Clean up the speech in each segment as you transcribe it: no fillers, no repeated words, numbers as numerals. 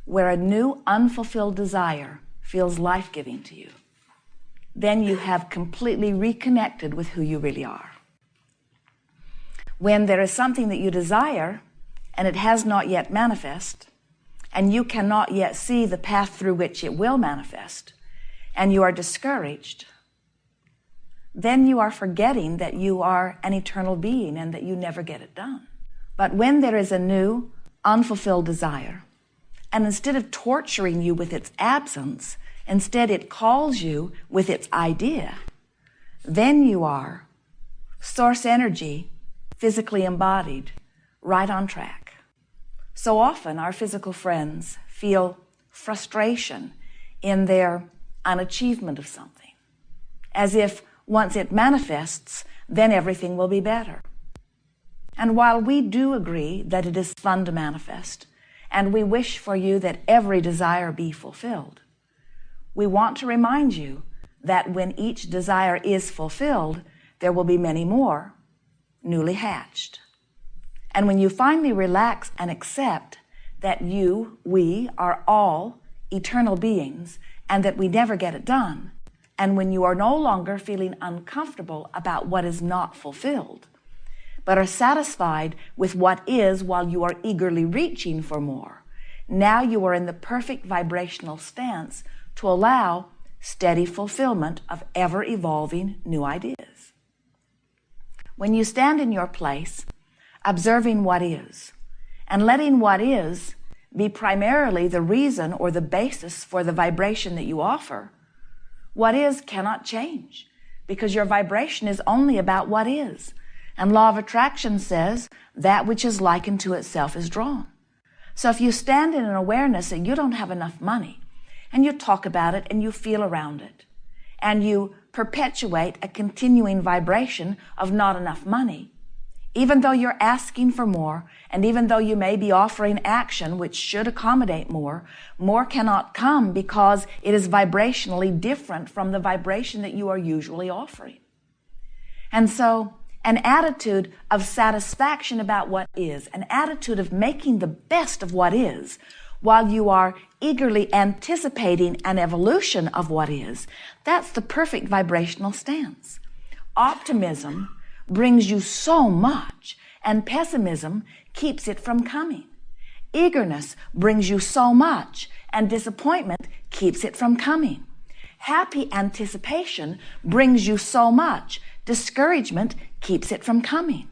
where a new unfulfilled desire feels life-giving to you, then you have completely reconnected with who you really are. When there is something that you desire and it has not yet manifest, and you cannot yet see the path through which it will manifest, and you are discouraged, then you are forgetting that you are an eternal being and that you never get it done. But when there is a new, unfulfilled desire, and instead of torturing you with its absence, instead it calls you with its idea, then you are source energy, physically embodied, right on track. So often our physical friends feel frustration in their unachievement of something, as if once it manifests, then everything will be better. And while we do agree that it is fun to manifest, and we wish for you that every desire be fulfilled, we want to remind you that when each desire is fulfilled, there will be many more newly hatched. And when you finally relax and accept that we are all eternal beings and that we never get it done, and when you are no longer feeling uncomfortable about what is not fulfilled, but are satisfied with what is while you are eagerly reaching for more, now you are in the perfect vibrational stance to allow steady fulfillment of ever-evolving new ideas. When you stand in your place, observing what is, and letting what is be primarily the reason or the basis for the vibration that you offer, what is cannot change, because your vibration is only about what is. And law of attraction says that which is likened to itself is drawn. So if you stand in an awareness that you don't have enough money, and you talk about it and you feel around it, and you perpetuate a continuing vibration of not enough money, even though you're asking for more, and even though you may be offering action which should accommodate more, more cannot come because it is vibrationally different from the vibration that you are usually offering. And so an attitude of satisfaction about what is, an attitude of making the best of what is, while you are eagerly anticipating an evolution of what is, that's the perfect vibrational stance. Optimism brings you so much, and pessimism keeps it from coming. Eagerness brings you so much, and disappointment keeps it from coming. Happy anticipation brings you so much, discouragement keeps it from coming.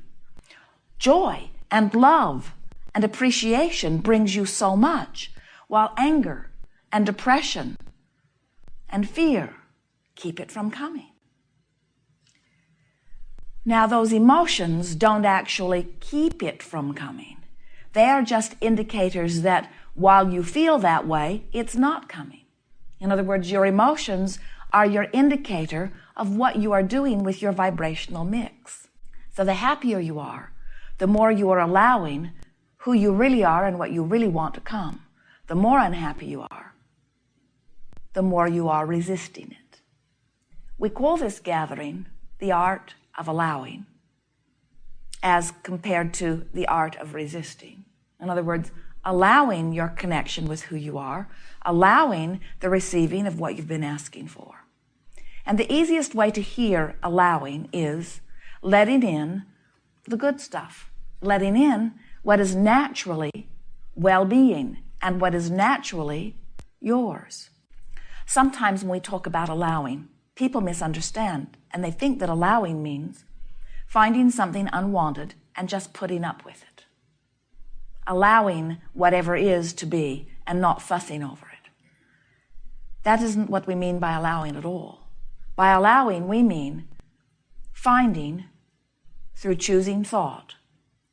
Joy and love and appreciation brings you so much, while anger and depression and fear keep it from coming. Now, those emotions don't actually keep it from coming. They are just indicators that while you feel that way, it's not coming. In other words, your emotions are your indicator of what you are doing with your vibrational mix. So the happier you are, the more you are allowing who you really are and what you really want to come. The more unhappy you are, the more you are resisting it. We call this gathering the art of allowing, as compared to the art of resisting. In other words, allowing your connection with who you are, allowing the receiving of what you've been asking for. And the easiest way to hear allowing is letting in the good stuff, letting in what is naturally well-being and what is naturally yours. Sometimes when we talk about allowing, people misunderstand, and they think that allowing means finding something unwanted and just putting up with it. Allowing whatever is to be and not fussing over it. That isn't what we mean by allowing at all. By allowing, we mean finding, through choosing thought,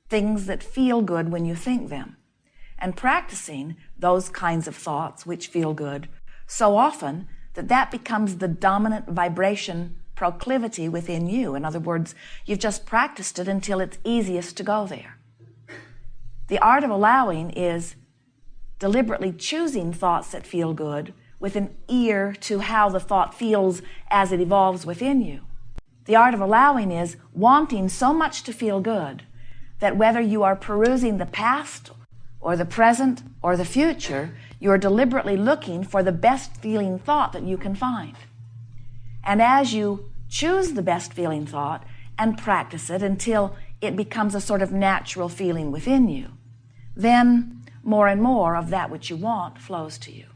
things that feel good when you think them, and practicing those kinds of thoughts which feel good so often that becomes the dominant vibration proclivity within you. In other words, you've just practiced it until it's easiest to go there. The art of allowing is deliberately choosing thoughts that feel good with an ear to how the thought feels as it evolves within you. The art of allowing is wanting so much to feel good that whether you are perusing the past or the present or the future, You're deliberately looking for the best feeling thought that you can find. And as you choose the best feeling thought and practice it until it becomes a sort of natural feeling within you, then more and more of that which you want flows to you.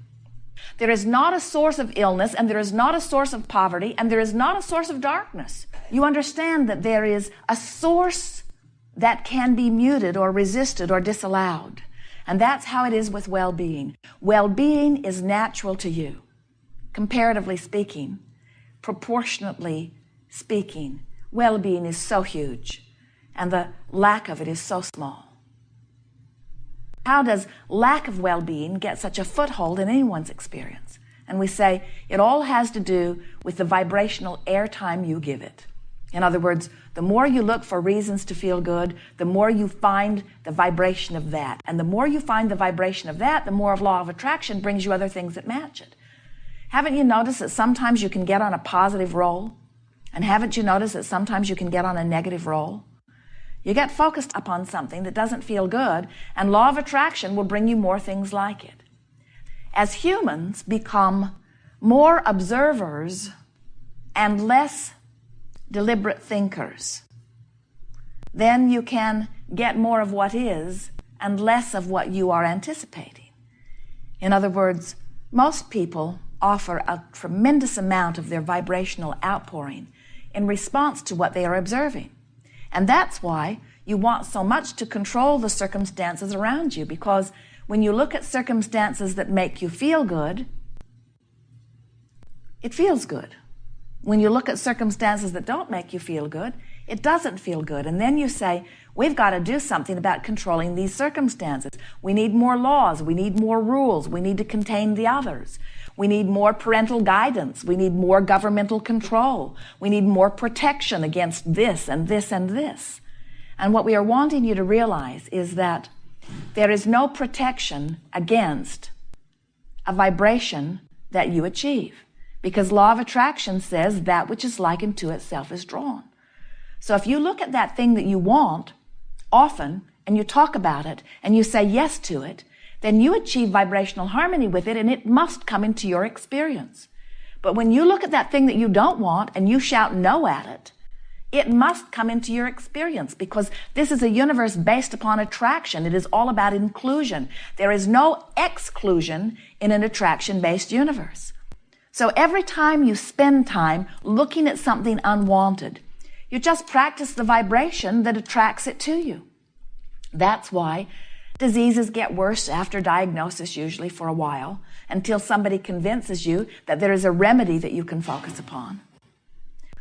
There is not a source of illness, and there is not a source of poverty, and there is not a source of darkness. You understand that there is a source that can be muted or resisted or disallowed. And that's how it is with well-being. Well-being is natural to you. Comparatively speaking, proportionately speaking, well-being is so huge, and the lack of it is so small. How does lack of well-being get such a foothold in anyone's experience? And we say it all has to do with the vibrational airtime you give it. In other words, the more you look for reasons to feel good, the more you find the vibration of that. And the more you find the vibration of that, the more of law of attraction brings you other things that match it. Haven't you noticed that sometimes you can get on a positive roll? And haven't you noticed that sometimes you can get on a negative roll? You get focused upon something that doesn't feel good, and law of attraction will bring you more things like it. As humans become more observers and less deliberate thinkers, then you can get more of what is and less of what you are anticipating. In other words, most people offer a tremendous amount of their vibrational outpouring in response to what they are observing. And that's why you want so much to control the circumstances around you, because when you look at circumstances that make you feel good, it feels good. When you look at circumstances that don't make you feel good, it doesn't feel good. And then you say, we've got to do something about controlling these circumstances. We need more laws. We need more rules. We need to contain the others. We need more parental guidance. We need more governmental control. We need more protection against this and this and this. And what we are wanting you to realize is that there is no protection against a vibration that you achieve, because law of attraction says that which is likened to itself is drawn. So if you look at that thing that you want often and you talk about it and you say yes to it, then you achieve vibrational harmony with it, and it must come into your experience. But when you look at that thing that you don't want and you shout no at it, it must come into your experience, because this is a universe based upon attraction. It is all about inclusion. There is no exclusion in an attraction-based universe. So every time you spend time looking at something unwanted, you just practice the vibration that attracts it to you. That's why diseases get worse after diagnosis, usually for a while, until somebody convinces you that there is a remedy that you can focus upon.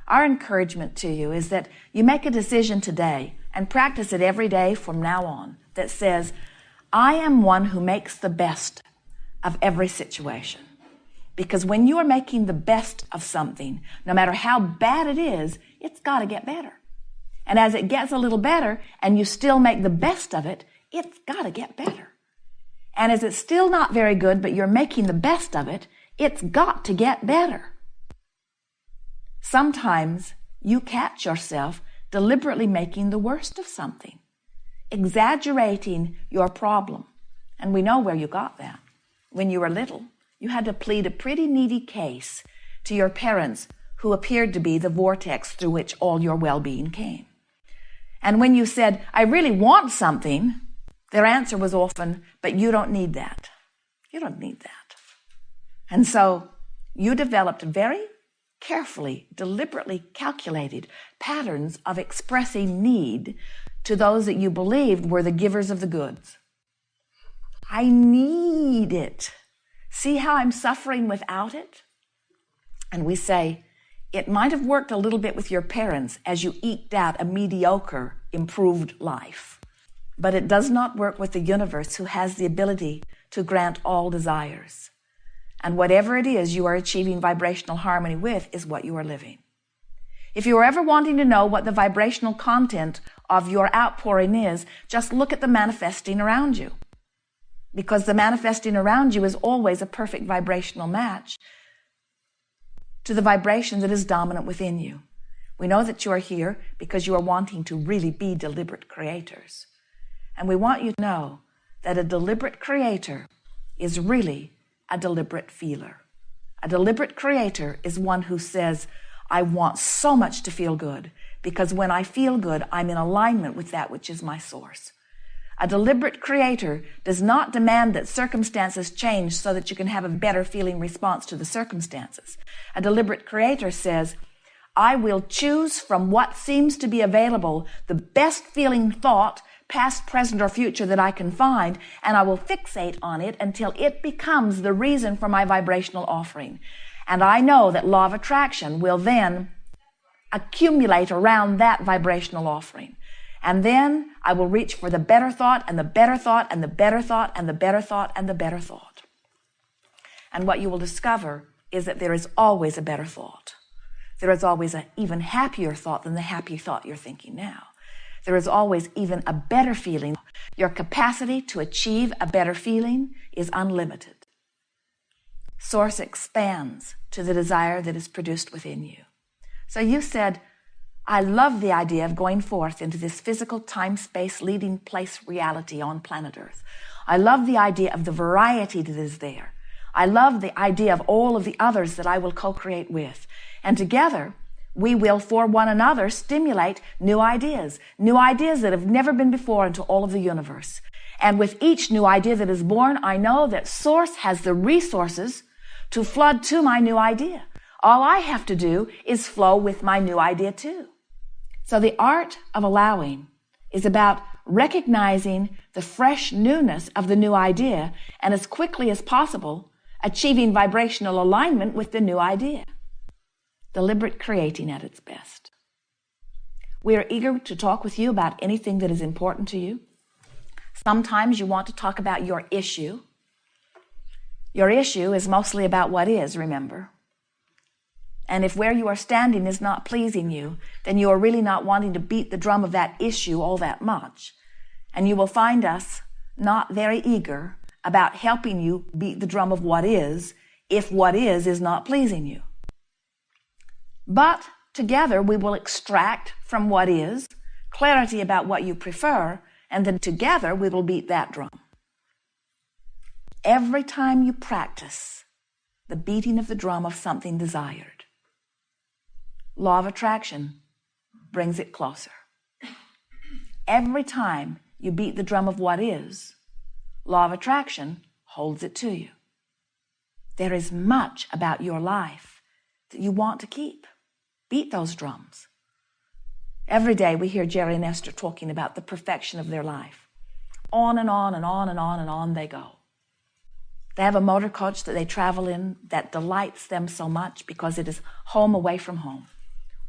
Our encouragement to you is that you make a decision today and practice it every day from now on that says, I am one who makes the best of every situation. Because when you are making the best of something, no matter how bad it is, it's got to get better. And as it gets a little better and you still make the best of it, it's got to get better. And as it's still not very good, but you're making the best of it, it's got to get better. Sometimes you catch yourself deliberately making the worst of something, exaggerating your problem. And we know where you got that. When you were little, you had to plead a pretty needy case to your parents, who appeared to be the vortex through which all your well-being came. And when you said, I really want something, their answer was often, but you don't need that. You don't need that. And so you developed very carefully, deliberately calculated patterns of expressing need to those that you believed were the givers of the goods. I need it. See how I'm suffering without it? And we say, it might have worked a little bit with your parents as you eked out a mediocre, improved life. But it does not work with the universe, who has the ability to grant all desires. And whatever it is you are achieving vibrational harmony with is what you are living. If you are ever wanting to know what the vibrational content of your outpouring is, just look at the manifesting around you. Because the manifesting around you is always a perfect vibrational match to the vibration that is dominant within you. We know that you are here because you are wanting to really be deliberate creators. And we want you to know that a deliberate creator is really a deliberate feeler. A deliberate creator is one who says, I want so much to feel good, because when I feel good, I'm in alignment with that which is my source. A deliberate creator does not demand that circumstances change so that you can have a better feeling response to the circumstances. A deliberate creator says, I will choose from what seems to be available the best feeling thought, past, present, or future that I can find, and I will fixate on it until it becomes the reason for my vibrational offering. And I know that law of attraction will then accumulate around that vibrational offering. And then I will reach for the better thought and the better thought and the better thought and the better thought and the better thought. And what you will discover is that there is always a better thought. There is always an even happier thought than the happy thought you're thinking now. There is always even a better feeling. Your capacity to achieve a better feeling is unlimited. Source expands to the desire that is produced within you. So you said, I love the idea of going forth into this physical time-space leading place reality on planet Earth. I love the idea of the variety that is there. I love the idea of all of the others that I will co-create with. And together, we will, for one another, stimulate new ideas that have never been before into all of the universe. And with each new idea that is born, I know that Source has the resources to flood to my new idea. All I have to do is flow with my new idea too. So the art of allowing is about recognizing the fresh newness of the new idea and as quickly as possible achieving vibrational alignment with the new idea. Deliberate creating at its best. We are eager to talk with you about anything that is important to you. Sometimes you want to talk about your issue. Your issue is mostly about what is, remember. And if where you are standing is not pleasing you, then you are really not wanting to beat the drum of that issue all that much. And you will find us not very eager about helping you beat the drum of what is, if what is not pleasing you. But together we will extract from what is clarity about what you prefer, and then together we will beat that drum. Every time you practice the beating of the drum of something desired, law of attraction brings it closer. Every time you beat the drum of what is, law of attraction holds it to you. There is much about your life that you want to keep. Beat those drums. Every day we hear Jerry and Esther talking about the perfection of their life. On and on and on and on and on they go. They have a motor coach that they travel in that delights them so much because it is home away from home.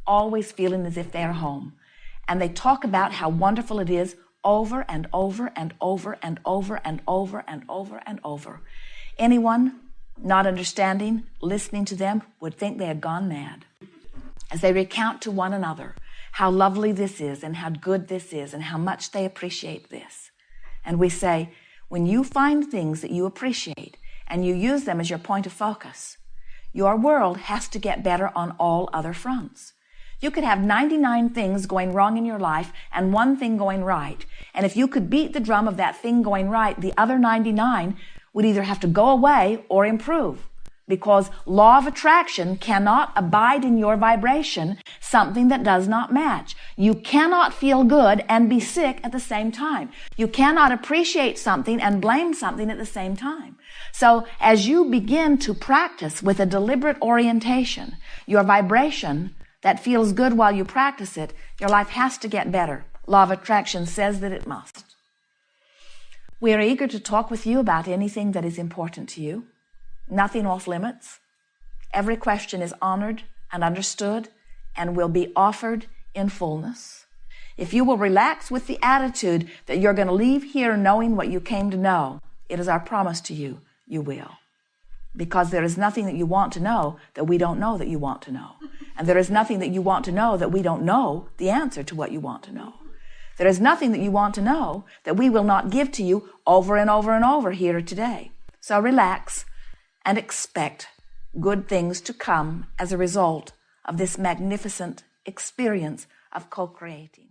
Always feeling as if they're home. And they talk about how wonderful it is over and over and over and over and over and over and over. Anyone not understanding, listening to them, would think they had gone mad. As they recount to one another how lovely this is and how good this is and how much they appreciate this. And we say, when you find things that you appreciate and you use them as your point of focus, your world has to get better on all other fronts. You could have 99 things going wrong in your life and one thing going right. And if you could beat the drum of that thing going right, the other 99 would either have to go away or improve. Because law of attraction cannot abide in your vibration something that does not match. You cannot feel good and be sick at the same time. You cannot appreciate something and blame something at the same time. So as you begin to practice with a deliberate orientation, your vibration that feels good while you practice it, your life has to get better. Law of attraction says that it must. We are eager to talk with you about anything that is important to you. Nothing off limits. Every question is honored and understood and will be offered in fullness. If you will relax with the attitude that you're going to leave here knowing what you came to know, it is our promise to you, you will. Because there is nothing that you want to know that we don't know that you want to know. And there is nothing that you want to know that we don't know the answer to what you want to know. There is nothing that you want to know that we will not give to you over and over and over here today. So relax and expect good things to come as a result of this magnificent experience of co-creating.